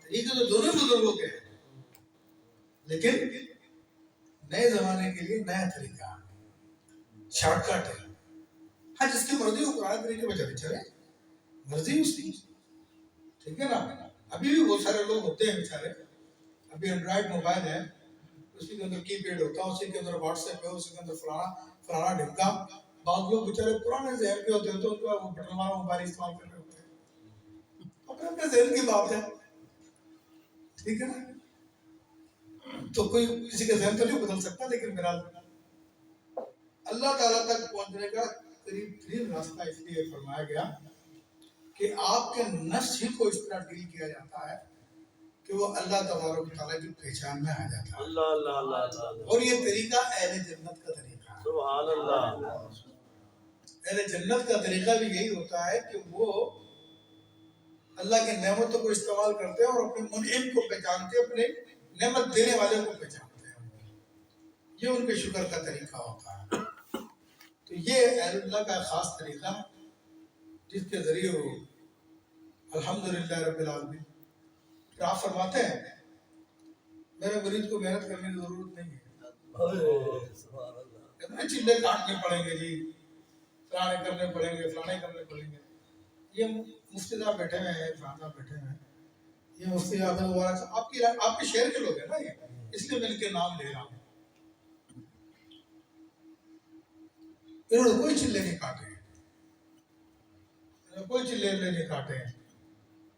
طریقے تو دونوں بزرگوں کے ہیں، لیکن نئے زمانے کے لیے نیا طریقہ شارٹ کٹ ہے. ہاں جس کی مرضی وہ پرانے طریقے پہ چلے، مرضی اس کی، ٹھیک ہے نا. ابھی بھی بہت سارے لوگ ہوتے ہیں بیچارے، ابھی اینڈرائڈ موبائل ہے، اسی کے اندر کی پیڈ ہوتا ہے، اسی کے اندر واٹس ایپ ہے، اسی کے اندر فلانا ڈھمکا. بعض لوگ بیچارے پرانے ذہن کے ہوتے ہیں تو ان کا وہ بٹن والا موبائل استعمال کر رہے ہوتے ہیں. اپنے اپنے ذہن کی بات ہے، ٹھیک ہے نا. تو کوئی کسی کا ذہن تو نہیں بدل سکتا، لیکن میرا اللہ تعالیٰ تک پہنچنے کا قریب ترین راستہ اس لیے فرمایا گیا کہ آپ کے نفس ہی کو اس طرح ڈیل کیا جاتا ہے کہ وہ اللہ تبارک و تعالیٰ کی پہچان میں آ جاتا ہے. اللہ اللہ اللہ اللہ. اور یہ طریقہ اہل جنت کا طریقہ ہے. سبحان اللہ. اہل جنت کا طریقہ بھی یہی ہوتا ہے کہ وہ اللہ کی نعمتوں کو استعمال کرتے ہیں اور اپنے منعم کو پہچانتے، اپنے نعمت دینے والے کو پہچانتے ہیں. یہ ان کے شکر کا طریقہ ہوتا ہے. تو یہ اہل اللہ کا خاص طریقہ ہے جس کے ذریعے وہ الحمدللہ رب العالمین. پھر آپ فرماتے ہیں میرے مرید کو محنت کرنے کی ضرورت نہیں ہے، اتنے چلے کاٹنے پڑیں گے جی، فلانے کرنے پڑیں گے، فلانے کرنے پڑیں گے. یہ مفتی صاحب بیٹھے ہوئے ہیں، فرحان صاحب بیٹھے ہوئے ہیں، یہ مفتی اعظم مبارک صاحب آپ کے شہر کے لوگ ہیں نا، یہ اس لیے میں ان کے نام لے رہا ہوں. انہوں نے کوئی چلے نہیں کاٹے ہیں، کوئی چلے نہیں کاٹے ہیں،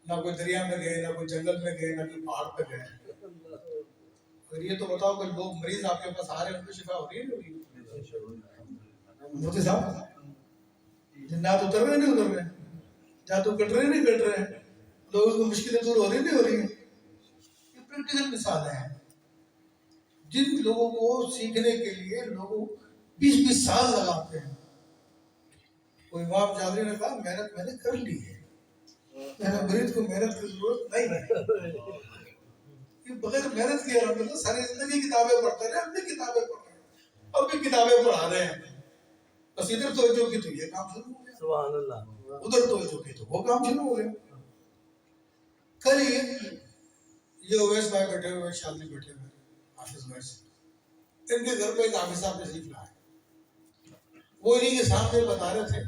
نہ کوئی دریا میں گئے، نہ کوئی جنگل میں گئے، نہ کوئی پہاڑ پہ گئے. اگر یہ تو بتاؤ کہ لوگ مریض آپ کے پاس آ رہے ہیں، ان کو شفا ہو رہی ہے نہیں ہو رہی؟ مفتی صاحب جنات اتر رہے نہیں اتر رہے، جادو کٹ رہے نہیں کٹ رہے، لوگوں کو مشکلیں دور ہو رہی نہیں ہو رہی ہیں. یہ پریکٹیکل مثالیں ہیں جن لوگوں کو سیکھنے کے لیے لوگ 20 سال لگاتے ہیں. کوئی امام جابری نے کہا محنت میں نے کر لی ہے، میرے مرید کو محنت کی ضرورت نہیں ہے. یہ بغیر محنت کی الحمدللہ ساری زندگی کتابیں پڑھتے رہے، ہم بھی کتابیں پڑھ رہے ہیں، اب بھی کتابیں پڑھا رہے ہیں. بس ادھر توجہ کی تو یہ کام شروع ہو گیا، سبحان اللہ. ادھر توجہ کی تو وہ کام شروع ہو گیا. کل یہ اویس بھائی بیٹھے ہوئے، شادی بیٹھے ہوئے، حافظ بھائی سے ان کے گھر پہ ایک حافظ صاحب تشریف لائے. وہ انہیں کے سامنے بتا رہے تھے